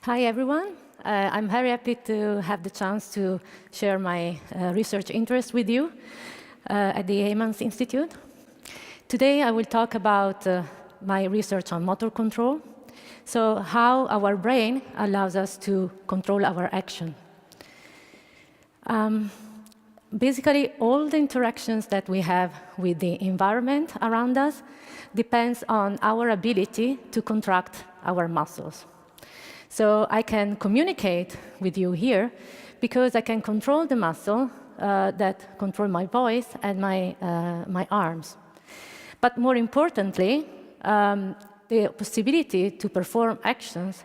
Hi, everyone. I'm very happy to have the chance to share my research interest with you at the Heymans Institute. Today, I will talk about my research on motor control, so how our brain allows us to control our action. Basically, all the interactions that we have with the environment around us depends on our ability to contract our muscles. So I can communicate with you here because I can control the muscle that control my voice and my arms. But more importantly, the possibility to perform actions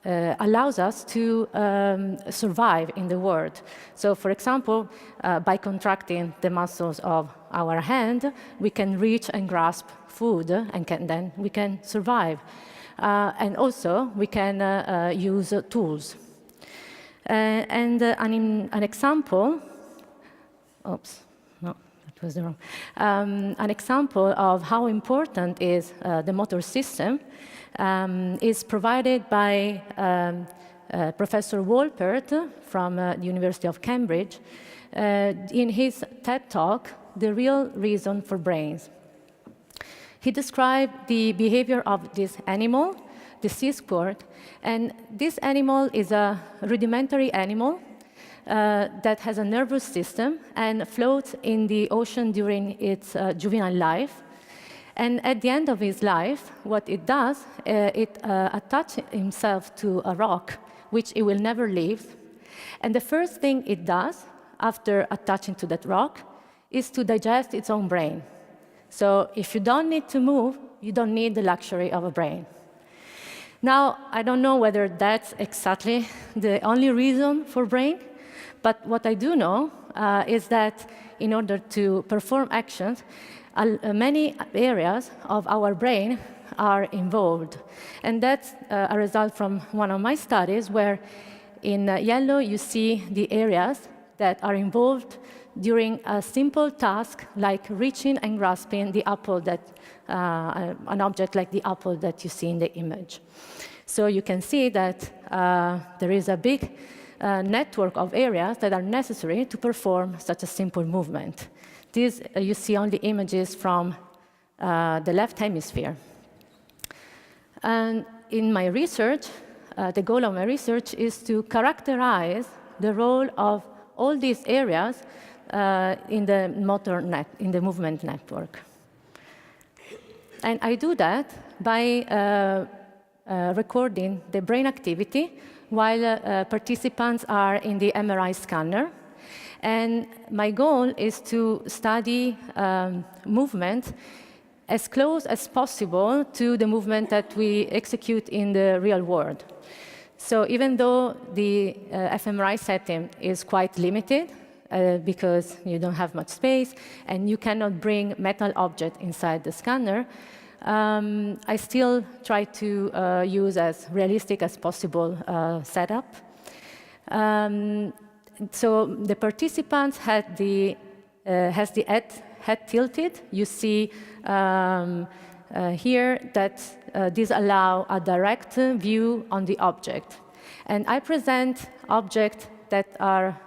allows us to survive in the world. So, for example, by contracting the muscles of our hand, we can reach and grasp food, and then we can survive. And also, we can use tools. An example, oops, no, that was the wrong. An example of how important is the motor system is provided by Professor Wolpert from the University of Cambridge in his TED Talk, The Real Reason for Brains. He described the behavior of this animal, the sea squirt, and this animal is a rudimentary animal that has a nervous system and floats in the ocean during its juvenile life. And at the end of his life, what it does, it attaches himself to a rock, which it will never leave. And the first thing it does, after attaching to that rock, is to digest its own brain. So if you don't need to move, you don't need the luxury of a brain. Now, I don't know whether that's exactly the only reason for brain, but what I do know is that in order to perform actions, many areas of our brain are involved. And that's a result from one of my studies, where in yellow you see the areas that are involved during a simple task like reaching and grasping the apple that, an object like the apple that you see in the image. So you can see that there is a big network of areas that are necessary to perform such a simple movement. These you see only images from the left hemisphere. And in my research, the goal of my research is to characterize the role of all these areas in the movement network. And I do that by recording the brain activity while participants are in the MRI scanner. And my goal is to study movement as close as possible to the movement that we execute in the real world. So even though the fMRI setting is quite limited, because you don't have much space and you cannot bring metal object inside the scanner, I still try to use as realistic as possible setup. So the participants had has the head tilted. You see here that these allow a direct view on the object. And I present objects that are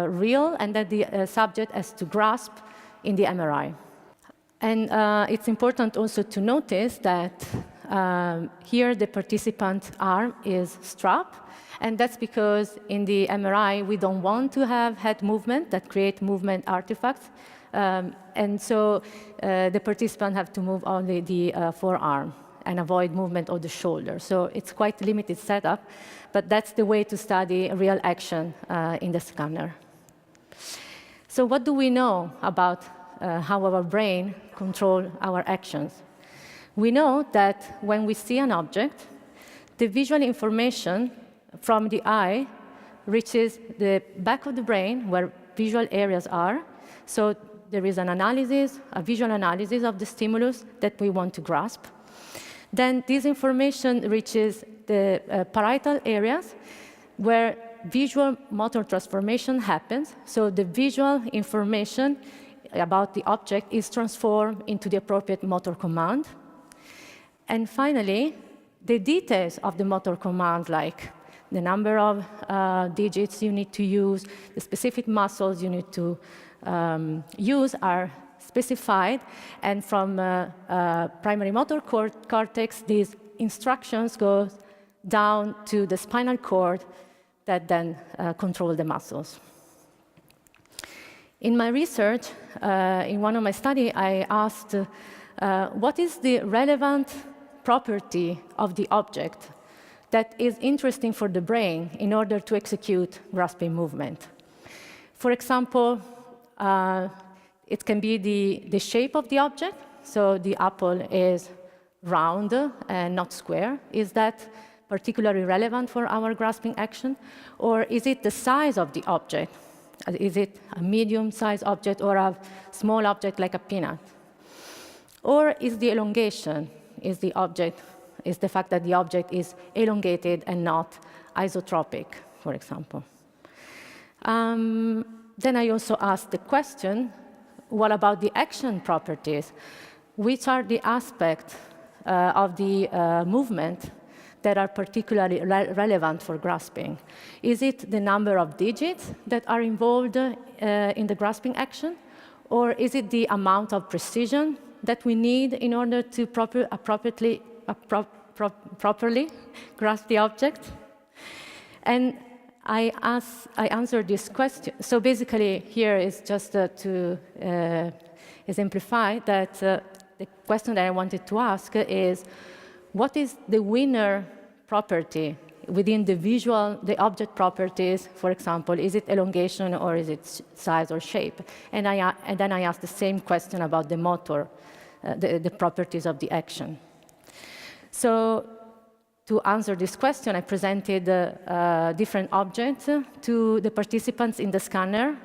real and that the subject has to grasp in the MRI. And it's important also to notice that here the participant arm is strapped, and that's because in the MRI we don't want to have head movement that create movement artifacts, and so the participant have to move only the forearm and avoid movement of the shoulder. So it's quite limited setup, but that's the way to study real action in the scanner. So what do we know about how our brain controls our actions? We know that when we see an object, the visual information from the eye reaches the back of the brain where visual areas are. So there is an analysis, a visual analysis of the stimulus that we want to grasp. Then this information reaches the parietal areas where visual motor transformation happens. So the visual information about the object is transformed into the appropriate motor command. And finally, the details of the motor command, like the number of digits you need to use, the specific muscles you need to use are specified, and from primary motor cortex, these instructions go down to the spinal cord that then control the muscles. In my research, in one of my studies, I asked what is the relevant property of the object that is interesting for the brain in order to execute grasping movement. For example, it can be the shape of the object. So the apple is round and not square. Is that particularly relevant for our grasping action? Or is it the size of the object? Is it a medium-sized object or a small object like a peanut? Or is the elongation, is the fact that the object is elongated and not isotropic, for example? Then I also asked the question, what about the action properties? Which are the aspects of the movement that are particularly relevant for grasping? Is it the number of digits that are involved in the grasping action? Or is it the amount of precision that we need in order to properly grasp the object? And I answered this question. So basically, here is just to exemplify that the question that I wanted to ask is, what is the winner property within the object properties? For example, is it elongation or is it size or shape? And then I asked the same question about the motor, the properties of the action. So to answer this question, I presented different objects to the participants in the scanner,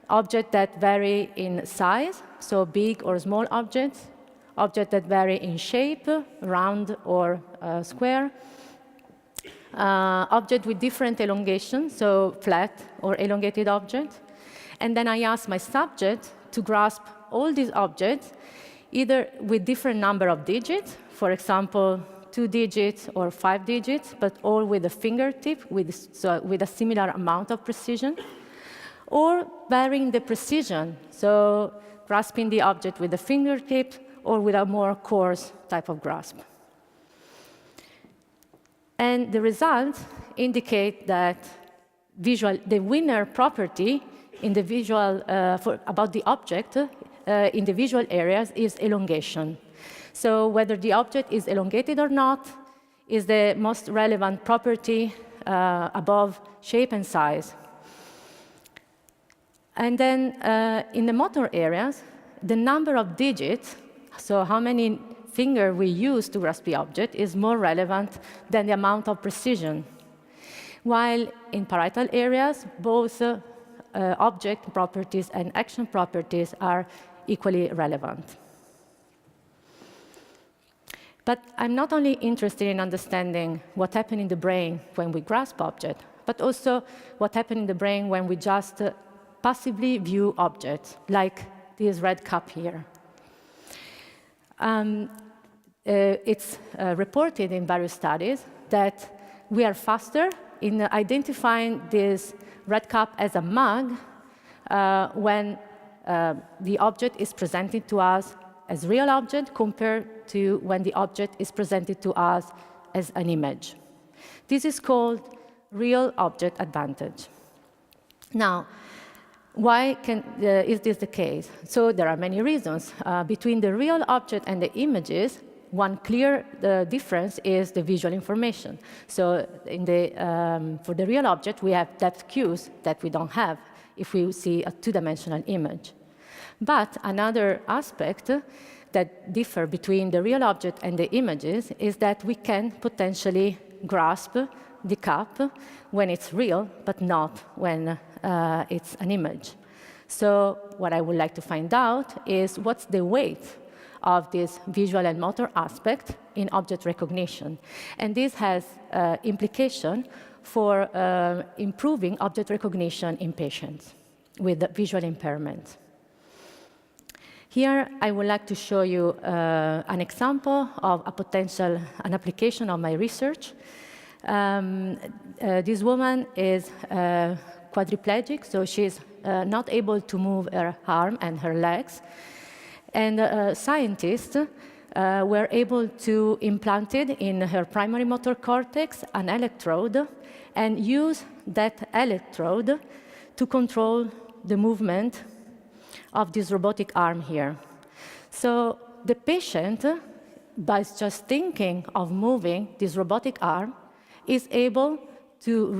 objects that vary in size, so big or small objects, objects that vary in shape, round or square, objects with different elongation, so flat or elongated objects. And then I asked my subject to grasp all these objects, either with different number of digits, for example, 2 digits or 5 digits, but all with a fingertip, with a similar amount of precision, or varying the precision, so grasping the object with a fingertip or with a more coarse type of grasp. And the results indicate that the winner property in the visual, about the object in the visual areas is elongation. So whether the object is elongated or not is the most relevant property above shape and size. And then in the motor areas, the number of digits, so how many fingers we use to grasp the object, is more relevant than the amount of precision. While in parietal areas, both object properties and action properties are equally relevant. But I'm not only interested in understanding what happens in the brain when we grasp objects, but also what happens in the brain when we just passively view objects, like this red cup here. It's reported in various studies that we are faster in identifying this red cup as a mug when the object is presented to us as real object compared to when the object is presented to us as an image. This is called real object advantage. Now, why is this the case? So there are many reasons. Between the real object and the images, one clear difference is the visual information. So for the real object, we have depth cues that we don't have if we see a two-dimensional image. But another aspect that differ between the real object and the images is that we can potentially grasp the cup when it's real, but not when it's an image. So what I would like to find out is what's the weight of this visual and motor aspect in object recognition. And this has implication for improving object recognition in patients with visual impairment. Here, I would like to show you an example of an application of my research. This woman is quadriplegic, so she's not able to move her arm and her legs. And scientists were able to implant it in her primary motor cortex an electrode and use that electrode to control the movement of this robotic arm here. So the patient, by just thinking of moving this robotic arm, is able to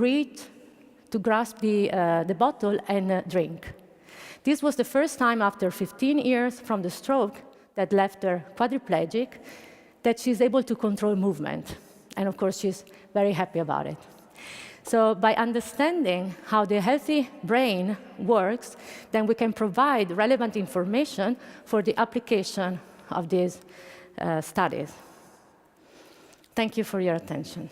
grasp the bottle and drink. This was the first time after 15 years from the stroke that left her quadriplegic that she's able to control movement. And of course, she's very happy about it. So by understanding how the healthy brain works, then we can provide relevant information for the application of these studies. Thank you for your attention.